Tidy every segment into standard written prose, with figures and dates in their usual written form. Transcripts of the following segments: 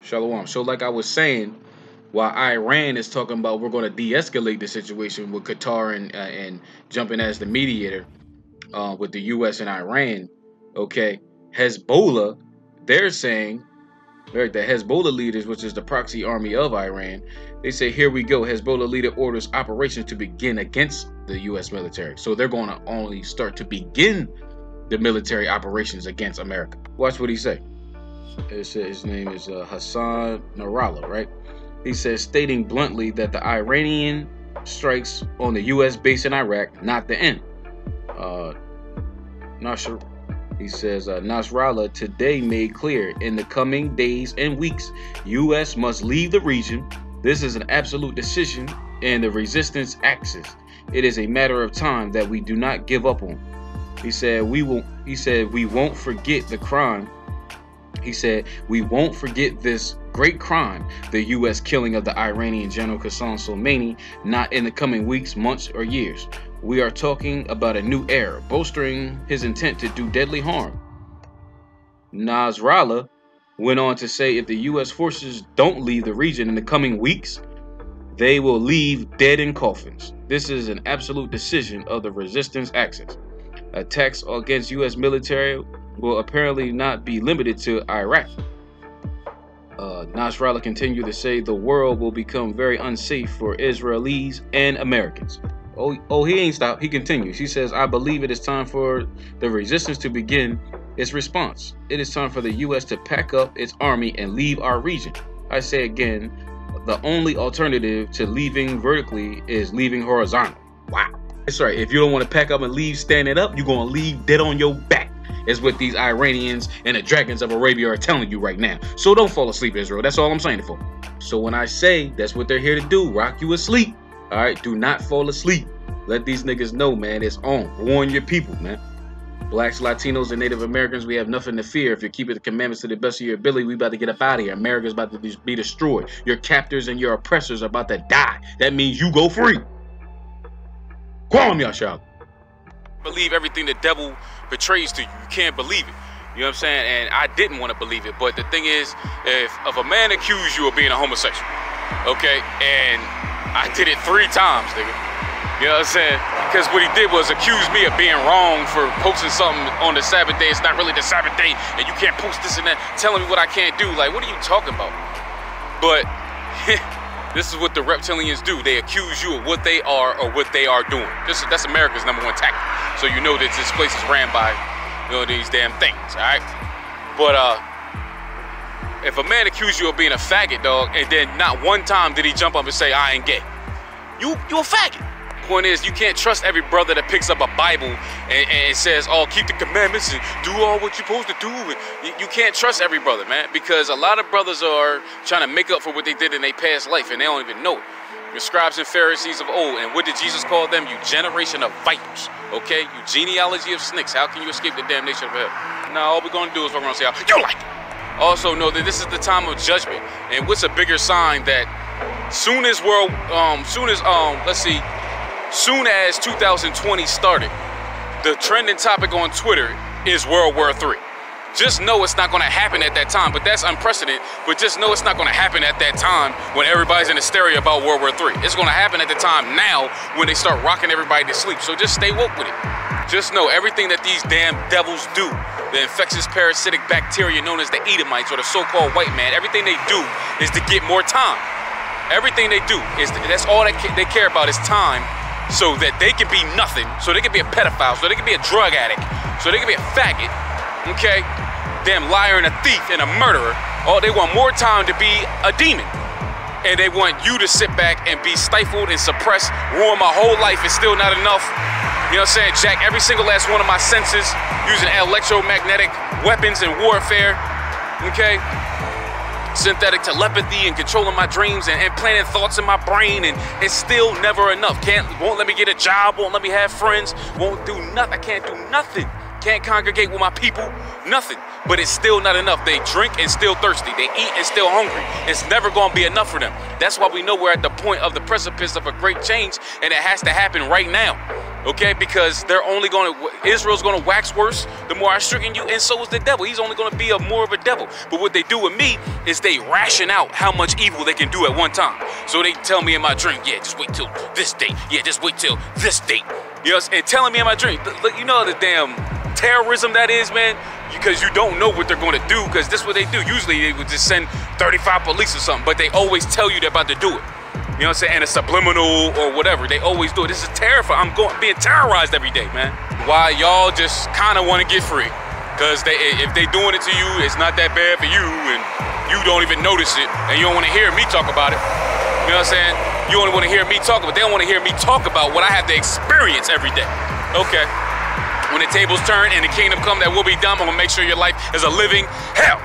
Shalom. So like I was saying, while Iran is talking about we're going to de-escalate the situation with Qatar and jumping as the mediator with the U.S. and Iran, okay, Hezbollah, they're saying, right, the Hezbollah leaders, which is the proxy army of Iran, they say, here we go. Hezbollah leader orders operations to begin against the U.S. military. So they're going to only start to begin the military operations against America. Watch what he say. His name is Hassan Nasrallah, right? He says, stating bluntly that the Iranian strikes on the U.S. base in Iraq, not the end. He says, Nasrallah today made clear in the coming days and weeks, U.S. must leave the region. This is an absolute decision and the resistance axis. It is a matter of time that we do not give up on. He said, we won't forget the crime. He said, we won't forget this great crime, the U.S. killing of the Iranian General Qasem Soleimani, not in the coming weeks, months, or years. We are talking about a new era, bolstering his intent to do deadly harm. Nasrallah went on to say if the U.S. forces don't leave the region in the coming weeks, they will leave dead in coffins. This is an absolute decision of the resistance axis. Attacks against U.S. military will apparently not be limited to Iraq. Nasrallah continued to say the world will become very unsafe for Israelis and Americans. Oh, he ain't stopped. He continues. He says, I believe it is time for the resistance to begin its response. It is time for the U.S. to pack up its army and leave our region. I say again, the only alternative to leaving vertically is leaving horizontal. Wow. That's right. If you don't want to pack up and leave standing up, you're going to leave dead on your back. Is what these Iranians and the dragons of Arabia are telling you right now. So don't fall asleep, Israel. That's all I'm saying it for. So when I say that's what they're here to do, rock you asleep. All right, do not fall asleep. Let these niggas know, man, it's on. Warn your people, man. Blacks, Latinos, and Native Americans, we have nothing to fear. If you're keeping the commandments to the best of your ability, we about to get up out of here. America's about to be destroyed. Your captors and your oppressors are about to die. That means you go free. Kwam Yashab. Believe everything the devil betrays to you. You can't believe it. You know what I'm saying? And I didn't want to believe it. But the thing is, if a man accused you of being a homosexual, okay, and I did it 3 times, nigga. You know what I'm saying? Because what he did was accuse me of being wrong for posting something on the Sabbath day. It's not really the Sabbath day, and you can't post this and that, telling me what I can't do. Like, what are you talking about? But this is what the reptilians do. They accuse you of what they are or what they are doing. That's America's #1 tactic. So you know that this place is ran by, you know, these damn things, all right? But if a man accused you of being a faggot, dog, and then not one time did he jump up and say, I ain't gay, you a faggot. Point is, you can't trust every brother that picks up a Bible and says, oh, keep the commandments and do all what you're supposed to do. And you can't trust every brother, man, because a lot of brothers are trying to make up for what they did in their past life, and they don't even know it. The scribes and Pharisees of old, and what did Jesus call them? You generation of vipers, okay? You genealogy of snakes. How can you escape the damnation of hell? Now, all we're going to do is we're going to say, you like it. Also know that this is the time of judgment. And what's a bigger sign that soon as 2020 started, the trending topic on Twitter is World War III. Just know it's not going to happen at that time, but that's unprecedented. But just know it's not going to happen at that time when everybody's in hysteria about World War III. It's going to happen at the time now when they start rocking everybody to sleep. So just stay woke with it. Just know everything that these damn devils do, the infectious parasitic bacteria known as the Edomites or the so-called white man, everything they do is to get more time. Everything they do is that's all they care about is time, so that they can be nothing, so they can be a pedophile, so they can be a drug addict, so they can be a faggot, okay? Damn liar and a thief and a murderer. Oh, they want more time to be a demon. And they want you to sit back and be stifled and suppressed, ruin my whole life is still not enough. You know what I'm saying? Jack every single last one of my senses, using electromagnetic weapons and warfare, okay? Synthetic telepathy and controlling my dreams and planting thoughts in my brain, and it's still never enough. Won't let me get a job, won't let me have friends, won't do nothing. I can't do nothing. Can't congregate with my people, nothing. But it's still not enough. They drink and still thirsty. They eat and still hungry. It's never gonna be enough for them. That's why we know we're at the point of the precipice of a great change, and it has to happen right now. Okay, because Israel's gonna wax worse the more I stricken you, and so is the devil. He's only gonna be more of a devil. But what they do with me is they ration out how much evil they can do at one time. So they tell me in my dream, yeah, just wait till this date. Yeah, just wait till this date. You know, and telling me in my dream, look, you know the damn terrorism that is, man, because you don't know what they're gonna do, because this is what they do. Usually they would just send 35 police or something, but they always tell you they're about to do it. You know what I'm saying? And a subliminal or whatever. They always do it. This is terrifying. I'm being terrorized every day, man. Why y'all just kind of want to get free? Because if they doing it to you, it's not that bad for you, and you don't even notice it, and you don't want to hear me talk about it. You know what I'm saying? You only want to hear me talk about it. They don't want to hear me talk about what I have to experience every day. Okay. When the tables turn and the kingdom come that will be done, I'm going to make sure your life is a living hell.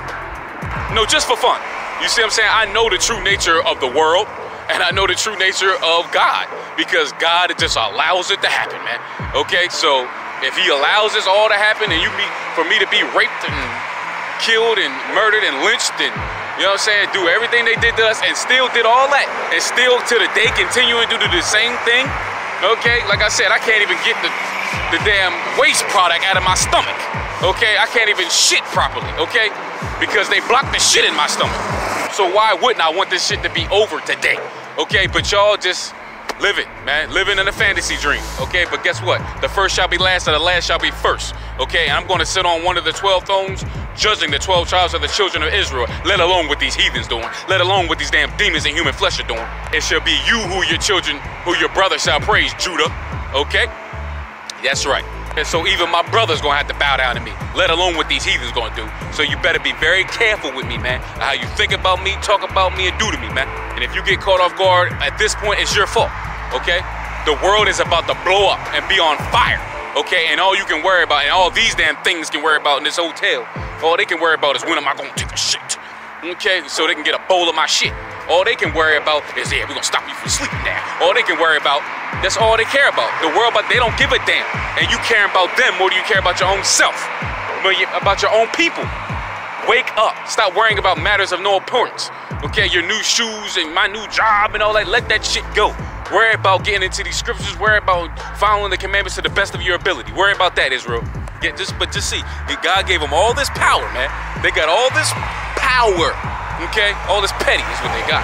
No, just for fun. You see what I'm saying? I know the true nature of the world. And I know the true nature of God, because God just allows it to happen, man. Okay, so if he allows this all to happen, and for me to be raped and killed and murdered and lynched and, you know what I'm saying, do everything they did to us and still did all that, and still to the day continuing to do the same thing, okay? Like I said, I can't even get the damn waste product out of my stomach, okay? I can't even shit properly, okay? Because they blocked the shit in my stomach. So why wouldn't I want this shit to be over today? Okay, but y'all just live it, man. Living in a fantasy dream, okay? But guess what? The first shall be last and the last shall be first, okay? And I'm going to sit on one of the 12 thrones, judging the 12 tribes of the children of Israel, let alone what these heathens doing, let alone what these damn demons in human flesh are doing. It shall be you who your brother shall praise, Judah, okay? That's right. And so even my brother's gonna have to bow down to me, let alone what these heathens gonna do. So you better be very careful with me, man. How you think about me, talk about me, and do to me, man. And if you get caught off guard, at this point, it's your fault, okay? The world is about to blow up and be on fire, okay? And all you can worry about, and all these damn things can worry about in this hotel, all they can worry about is when am I gonna take a shit, okay? So they can get a bowl of my shit. All they can worry about is, yeah, we're gonna stop you from sleeping now. All they can worry about, that's all they care about. The world, but they don't give a damn. And you care about them more than you care about your own self, about your own people. Wake up. Stop worrying about matters of no importance. Okay, your new shoes and my new job and all that, let that shit go. Worry about getting into these scriptures. Worry about following the commandments to the best of your ability. Worry about that, Israel. But just see, God gave them all this power, man. They got all this power. Okay, all this petty is what they got.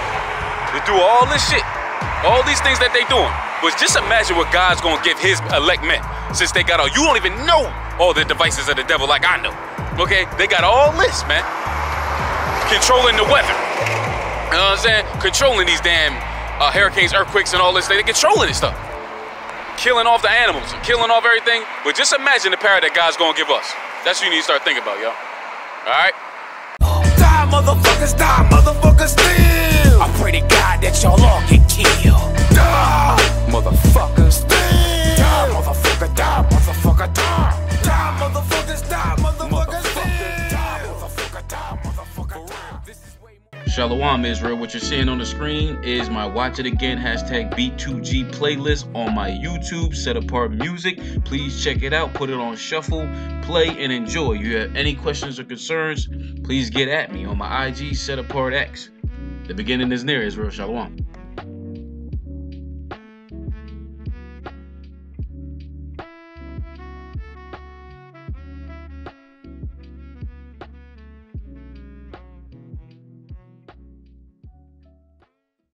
They do all this shit, all these things that they doing. But just imagine what God's gonna give his elect men, since they got all, you don't even know all the devices of the devil like I know. Okay, they got all this, man. Controlling the weather. You know what I'm saying? Controlling these damn hurricanes, earthquakes, and all this. They controlling this stuff. Killing off the animals and killing off everything. But just imagine the power that God's gonna give us. That's what you need to start thinking about, y'all. All right? Die, motherfuckers, still. I pray to God that y'all all get killed. Die, motherfuckers, still. Die, motherfucker, die, motherfucker, die. Die, motherfuckers, die, motherfuckers, still. Die, motherfucker, die, motherfucker, die. Shalom, Israel. What you're seeing on the screen is my Watch It Again #B2G playlist on my YouTube, Set Apart Music. Please check it out, put it on shuffle, play, and enjoy. You have any questions or concerns, please get at me on my IG, Set Apart X. The beginning is near, Israel. Shalom.